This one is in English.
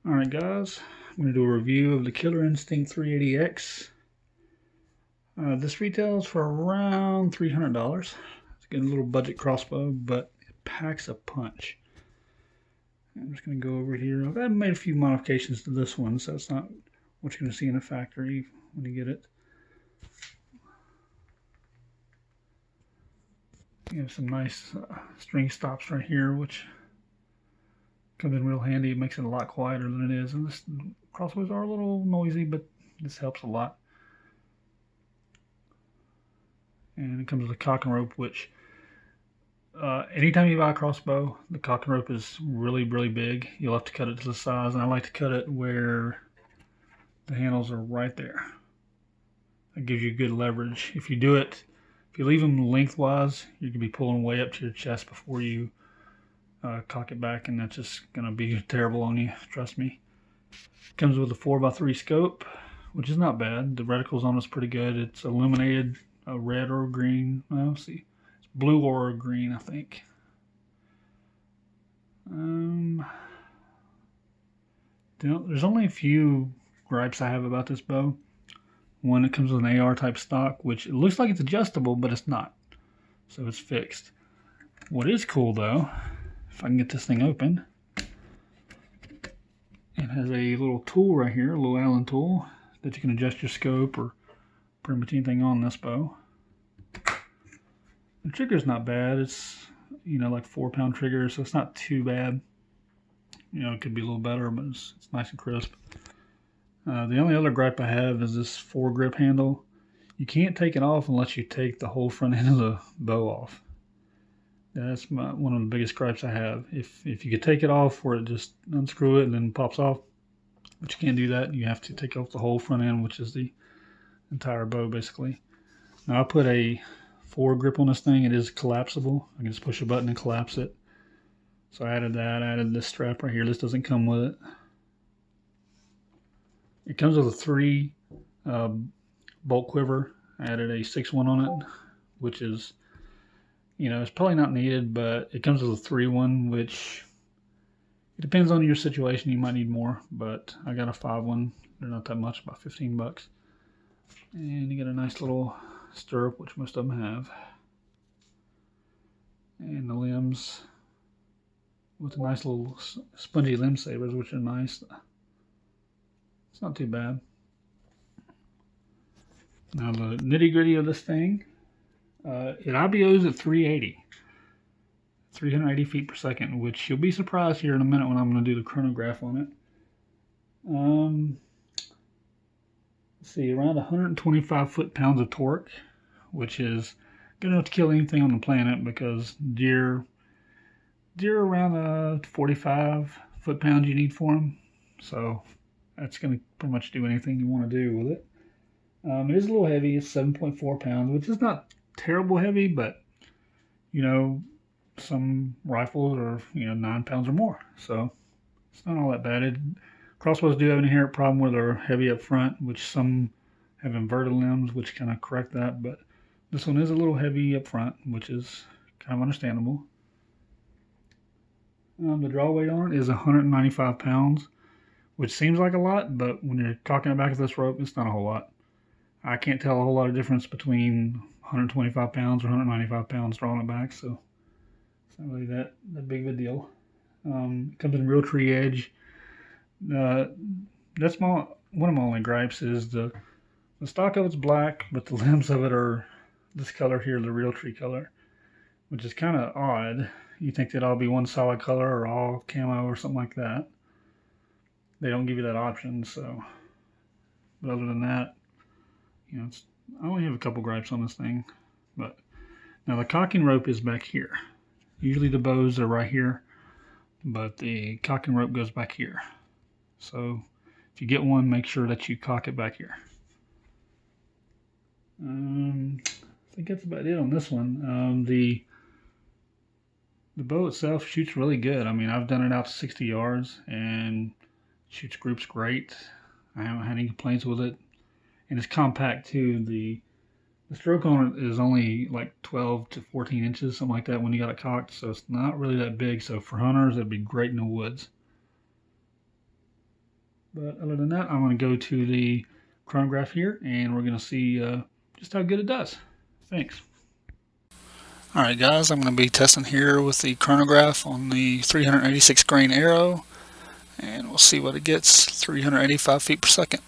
Alright guys, I'm going to do a review of the Killer Instinct 380X. This retails for around $300. It's a good little budget crossbow, but it packs a punch. I'm just going to go over here. I've made a few modifications to this one, so it's not what you're going to see in the factory when you get it. You have some nice string stops right here, which comes in real handy. It makes it a lot quieter than it is. And this crossbows are a little noisy, but this helps a lot. And it comes with a cock and rope, which anytime you buy a crossbow, the cock and rope is really big. You'll have to cut it to the size, and I like to cut it where the handles are right there. That gives you good leverage. If you do it, if you leave them lengthwise, you can be pulling way up to your chest before you cock it back, and that's just going to be terrible on you, trust me. Comes with a 4x3 scope, which is not bad. The reticle's on it's pretty good. It's illuminated red or green. Well, let's see. It's blue or green, I think. There's only a few gripes I have about this bow. One, it comes with an AR type stock, which it looks like it's adjustable, but it's not. So it's fixed. What is cool though, if I can get this thing open, it has a little tool right here, a little Allen tool, that you can adjust your scope or pretty much anything on this bow. The trigger's not bad. It's, like 4-pound trigger, so it's not too bad. It could be a little better, but it's nice and crisp. The only other gripe I have is this foregrip handle. You can't take it off unless you take the whole front end of the bow off. That's one of the biggest gripes I have. If you could take it off where it just unscrew it and then pops off, but you can't do that. You have to take off the whole front end, which is the entire bow basically. Now I put a foregrip on this thing. It is collapsible. I can just push a button and collapse it. So I added that. I added this strap right here. This doesn't come with it. It comes with a 3 bolt quiver. I added a 6-1 on it, which is, it's probably not needed, but it comes with a 3-1, which it depends on your situation. You might need more, but I got a 5-1. They're not that much, about 15 bucks. And you get a nice little stirrup, which most of them have. And the limbs with a nice little spongy limb sabers, which are nice. It's not too bad. Now the nitty gritty of this thing, it IBOs at 380 feet per second, which you'll be surprised here in a minute when I'm going to do the chronograph on it. Let's see, around 125 foot-pounds of torque, which is good enough to kill anything on the planet, because deer around 45 foot-pounds you need for them. So that's going to pretty much do anything you want to do with it. It is a little heavy. It's 7.4 pounds, which is not terrible heavy, but some rifles are 9 pounds or more, so it's not all that bad. Crossbows do have an inherent problem where they're heavy up front, which some have inverted limbs, which kind of correct that, but this one is a little heavy up front, which is kind of understandable. The draw weight on it is 195 pounds, which seems like a lot, but when you're cocking it back with this rope, it's not a whole lot. I can't tell a whole lot of difference between 125 pounds or 195 pounds drawing it back, so it's not really that big of a deal. It comes in Realtree edge. That's one of my only gripes is the stock of it's black, but the limbs of it are this color here, the Realtree color, which is kind of odd. You think they'd all be one solid color or all camo or something like that. They don't give you that option, so. But other than that, I only have a couple gripes on this thing. But now the cocking rope is back here. Usually the bows are right here, but the cocking rope goes back here. So if you get one, make sure that you cock it back here. I think that's about it on this one. The bow itself shoots really good. I mean, I've done it out to 60 yards and shoots groups great. I haven't had any complaints with it. And it's compact too. The stroke on it is only like 12 to 14 inches, something like that when you got it cocked. So it's not really that big. So for hunters, it'd be great in the woods. But other than that, I'm going to go to the chronograph here, and we're going to see just how good it does. Thanks. Alright guys, I'm going to be testing here with the chronograph on the 386 grain arrow, and we'll see what it gets, 385 feet per second.